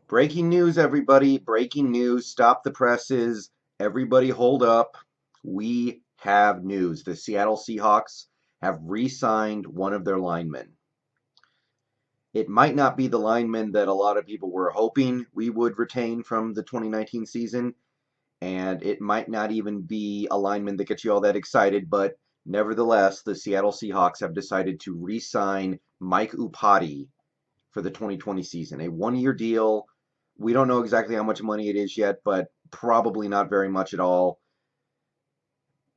Breaking news, everybody. Breaking news. Stop the presses. Everybody hold up. We have news. The Seattle Seahawks have re-signed one of their linemen. It might not be the lineman that a lot of people were hoping we would retain from the 2019 season, and it might not even be a lineman that gets you all that excited, but nevertheless, the Seattle Seahawks have decided to re-sign Mike Iupati for the 2020 season. A one-year deal. We don't know exactly how much money it is yet, but probably not very much at all.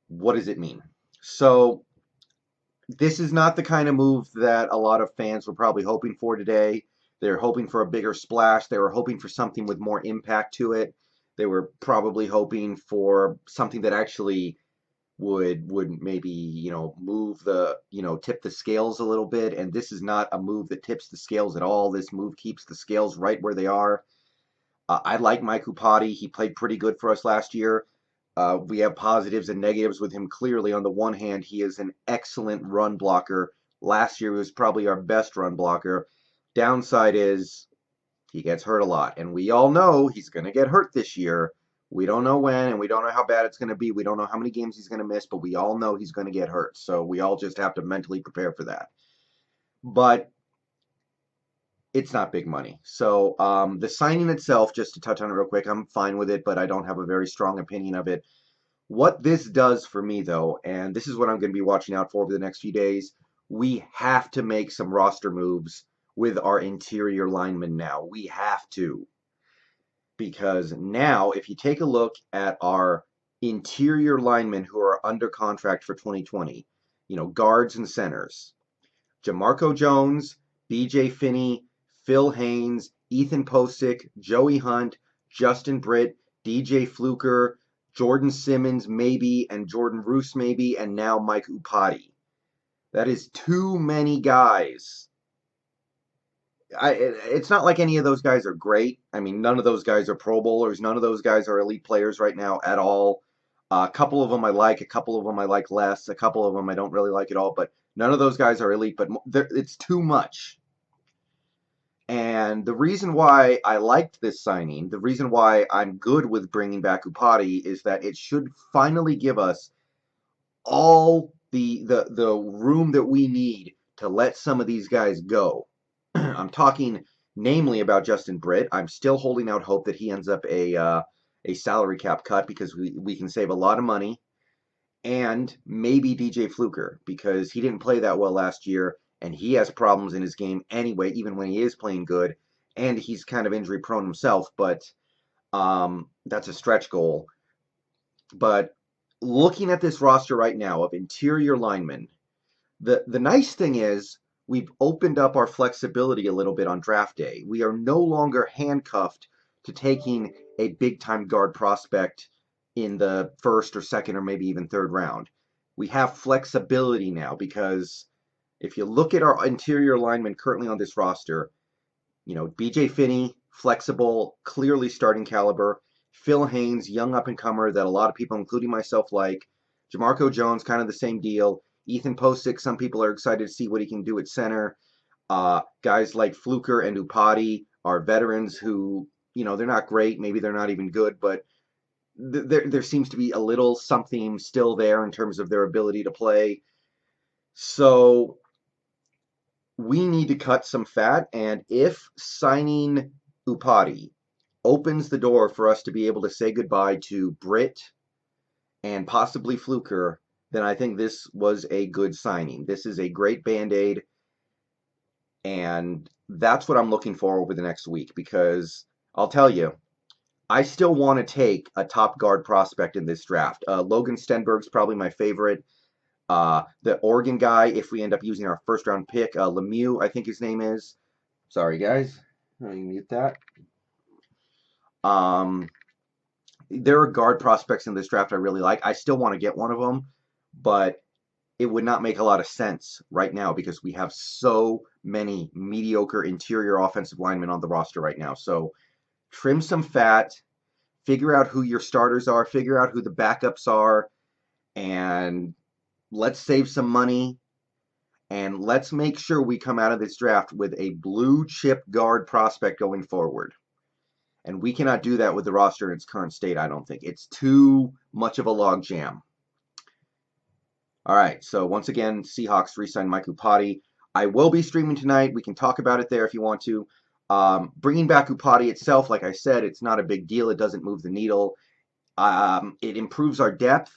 What does it mean? So, this is not the kind of move that a lot of fans were probably hoping for today. They're hoping for a bigger splash. They were hoping for something with more impact to it. They were probably hoping for something that actually would maybe move the tip the scales a little bit, and this is not a move that tips the scales at all. This move keeps the scales right where they are. I like Mike Iupati. He played pretty good for us last year. We have positives and negatives with him. Clearly, on the one hand, he is an excellent run blocker. Last year, he was probably our best run blocker. Downside is he gets hurt a lot, and we all know he's going to get hurt this year. We don't know when, and we don't know how bad it's going to be. We don't know how many games he's going to miss, but we all know he's going to get hurt. So we all just have to mentally prepare for that. But it's not big money. So the signing itself, just to touch on it real quick, I'm fine with it, but I don't have a very strong opinion of it. What this does for me, though, and this is what I'm going to be watching out for over the next few days, we have to make some roster moves with our interior linemen now. We have to. Because now, if you take a look at our interior linemen who are under contract for 2020, guards and centers, Jamarco Jones, B.J. Finney, Phil Haynes, Ethan Posick, Joey Hunt, Justin Britt, D.J. Fluker, Jordan Simmons maybe, and Jordan Roos maybe, and now Mike Iupati. That is too many guys. It's not like any of those guys are great. I mean, none of those guys are Pro Bowlers. None of those guys are elite players right now at all. A couple of them I like. A couple of them I like less. A couple of them I don't really like at all. But none of those guys are elite. But it's too much. And the reason why I liked this signing, the reason why I'm good with bringing back Iupati, is that it should finally give us all the room that we need to let some of these guys go. I'm talking namely about Justin Britt. I'm still holding out hope that he ends up a salary cap cut because we can save a lot of money, and maybe DJ Fluker because he didn't play that well last year and he has problems in his game anyway, even when he is playing good, and he's kind of injury prone himself. But that's a stretch goal. But looking at this roster right now of interior linemen, the nice thing is we've opened up our flexibility a little bit on draft day. We are no longer handcuffed to taking a big-time guard prospect in the first or second or maybe even third round. We have flexibility now because if you look at our interior linemen currently on this roster, B.J. Finney, flexible, clearly starting caliber. Phil Haynes, young up-and-comer that a lot of people, including myself, like. Jamarco Jones, kind of the same deal. Ethan Posick, some people are excited to see what he can do at center. Guys like Fluker and Iupati are veterans who, they're not great. Maybe they're not even good, but there seems to be a little something still there in terms of their ability to play. So we need to cut some fat, and if signing Iupati opens the door for us to be able to say goodbye to Britt and possibly Fluker, then I think this was a good signing. This is a great Band-Aid, and that's what I'm looking for over the next week, because I'll tell you, I still want to take a top guard prospect in this draft. Logan Stenberg's probably my favorite. The Oregon guy, if we end up using our first-round pick, Lemieux, I think his name is. Sorry, guys. Let me mute that. There are guard prospects in this draft I really like. I still want to get one of them, but it would not make a lot of sense right now because we have so many mediocre interior offensive linemen on the roster right now. So trim some fat, figure out who your starters are, figure out who the backups are, and let's save some money, and let's make sure we come out of this draft with a blue chip guard prospect going forward. And we cannot do that with the roster in its current state, I don't think. It's too much of a log jam. All right, so once again, Seahawks re-signed Mike Iupati. I will be streaming tonight. We can talk about it there if you want to. Bringing back Iupati itself, like I said, it's not a big deal. It doesn't move the needle. It improves our depth,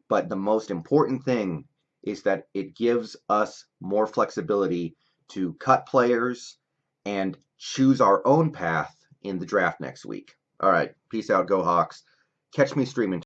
but the most important thing is that it gives us more flexibility to cut players and choose our own path in the draft next week. All right, peace out, go Hawks. Catch me streaming.